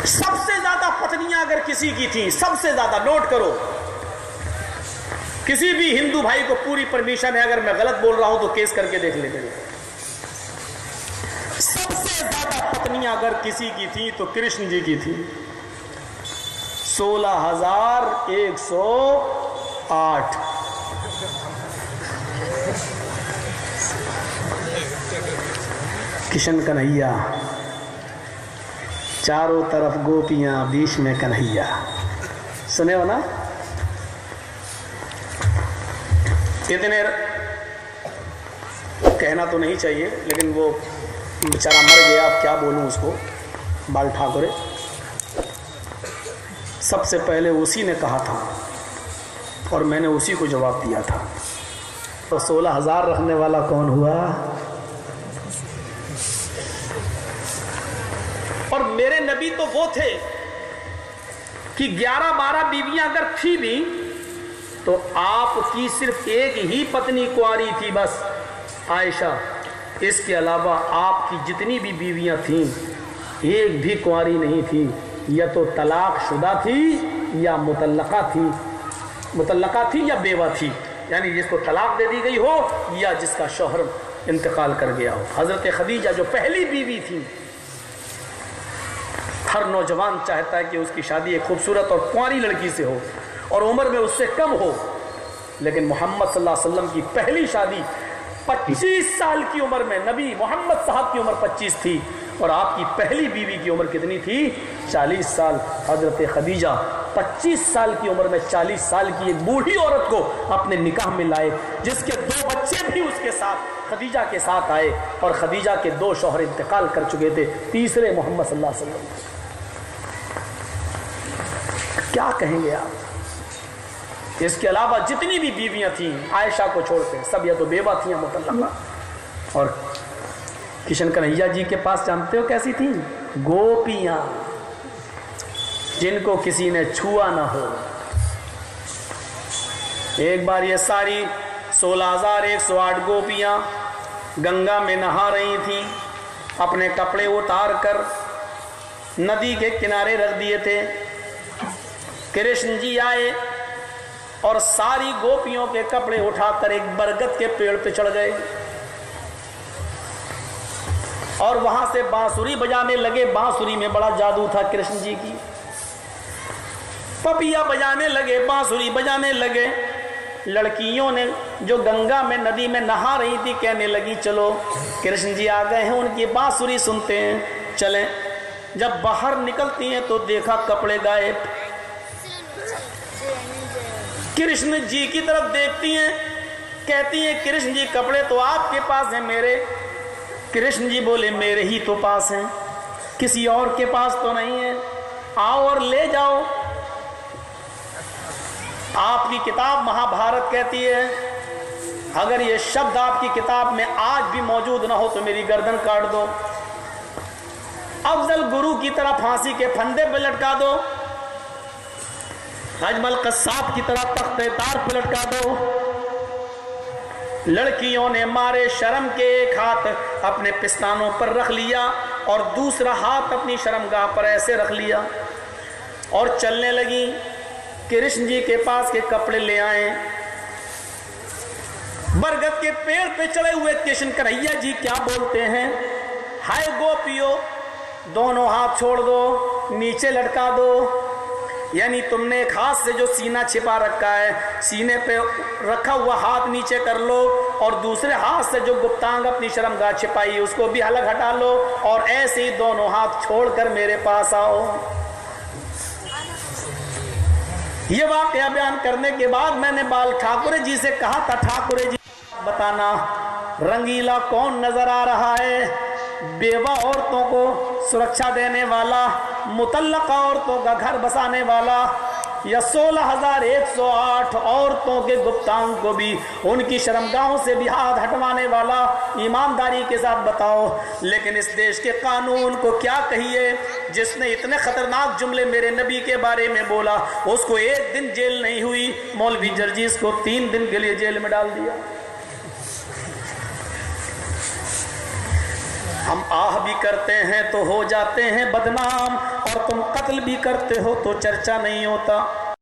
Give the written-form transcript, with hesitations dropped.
सबसे ज्यादा पत्नियां अगर किसी की थी, सबसे ज्यादा, नोट करो, किसी भी हिंदू भाई को पूरी परमिशन है, अगर मैं गलत बोल रहा हूं तो केस करके देख ले मेरे। सबसे ज्यादा पत्नियां अगर किसी की थी तो कृष्ण जी की थी, 16,108। किशन कन्हैया, चारों तरफ गोपियां, बीच में कन्हैया। सुने हो ना? इतने कहना तो नहीं चाहिए, लेकिन वो बेचारा मर गया, अब क्या बोलूं उसको, बाल ठाकुरे। सबसे पहले उसी ने कहा था और मैंने उसी को जवाब दिया था। तो 16,000 रखने वाला कौन हुआ? और मेरे नबी तो वो थे कि 11-12 बीवियां अगर थी भी तो आपकी सिर्फ एक ही पत्नी कुंवारी थी, बस आयशा। इसके अलावा आपकी जितनी भी बीवियां थीं, एक भी कुंवारी नहीं थी, या तो तलाक शुदा थी या मुतल्लका थी या बेवा थी, यानी जिसको तलाक दे दी गई हो या जिसका शौहर इंतकाल कर गया हो। हजरत खदीजा जो पहली बीवी थी, हर नौजवान चाहता है कि उसकी शादी एक खूबसूरत और कुंवारी लड़की से हो और उम्र में उससे कम हो, लेकिन मोहम्मद सल्लल्लाहु अलैहि वसल्लम की पहली शादी 25 साल की उम्र में, नबी मोहम्मद साहब की उम्र 25 थी और आपकी पहली बीवी की उम्र कितनी थी? 40 साल। हजरत खदीजा 25 साल की उम्र में 40 साल की एक बूढ़ी औरत को अपने निकाह में लाए, जिसके 2 बच्चे भी उसके साथ खदीजा के साथ आए, और खदीजा के 2 शौहर इंतकाल कर चुके थे, तीसरे मोहम्मद सल्लल्लाहु अलैहि वसल्लम। क्या कहेंगे आप? इसके अलावा जितनी भी बीवियां थीं, आयशा को छोड़कर सब या तो बेवा थी या मुतल्लका। और किशन कन्हैया जी के पास जानते हो कैसी थी? गोपियां, जिनको किसी ने छुआ ना हो। एक बार ये सारी 16,108 गोपियां गंगा में नहा रही थीं, अपने कपड़े उतार कर नदी के किनारे रख दिए थे। कृष्ण जी आए और सारी गोपियों के कपड़े उठाकर एक बरगद के पेड़ पे चढ़ गए और वहां से बांसुरी बजाने लगे। बांसुरी में बड़ा जादू था कृष्ण जी की। पपिया बजाने लगे, बांसुरी बजाने लगे। लड़कियों ने जो गंगा में नदी में नहा रही थी कहने लगी, चलो कृष्ण जी आ गए हैं, उनकी बांसुरी सुनते हैं, चलें। जब बाहर निकलती हैं तो देखा कपड़े गायब। कृष्ण जी की तरफ देखती हैं, कहती हैं, कृष्ण जी कपड़े तो आपके पास हैं मेरे। कृष्ण जी बोले, मेरे ही तो पास हैं, किसी और के पास तो नहीं है, आओ और ले जाओ। आपकी किताब महाभारत कहती है, अगर ये शब्द आपकी किताब में आज भी मौजूद ना हो तो मेरी गर्दन काट दो, अफजल गुरु की तरह फांसी के फंदे पे लटका दो, अजमल कस्साब की तरह तख्ते तार पे लटका दो। लड़कियों ने मारे शर्म के एक हाथ अपने पिस्तानों पर रख लिया और दूसरा हाथ अपनी शर्मगाह पर ऐसे रख लिया और चलने लगी। कृष्ण जी के पास के कपड़े ले आए। बरगद के पेड़ पे चढ़े हुए कृष्ण कन्हैया जी क्या बोलते हैं, हाय गोपियों, दोनों हाथ छोड़ दो, नीचे लटका दो। यानी तुमने एक हाथ से जो सीना छिपा रखा है, सीने पे रखा हुआ हाथ नीचे कर लो और दूसरे हाथ से जो गुप्तांग अपनी शर्मगाह छिपाई उसको भी अलग हटा लो और ऐसे ही दोनों हाथ छोड़कर मेरे पास आओ। ये वाकया बयान करने के बाद मैंने बाल ठाकुरे जी से कहा था, ठाकुरे जी बताना रंगीला कौन नजर आ रहा है, बेवा औरतों को सुरक्षा देने वाला, मुतल्लका औरतों का घर बसाने वाला, या 16,108 औरतों के गुप्तांग को भी उनकी शर्मगाहों से भी हाथ हटवाने वाला? ईमानदारी के साथ बताओ। लेकिन इस देश के कानून को क्या कहिए, जिसने इतने खतरनाक जुमले मेरे नबी के बारे में बोला, उसको 1 दिन जेल नहीं हुई, मौलवी जर्जीस को 3 दिन के लिए जेल में डाल दिया। हम आह भी करते हैं तो हो जाते हैं बदनाम और तुम कत्ल भी करते हो तो चर्चा नहीं होता।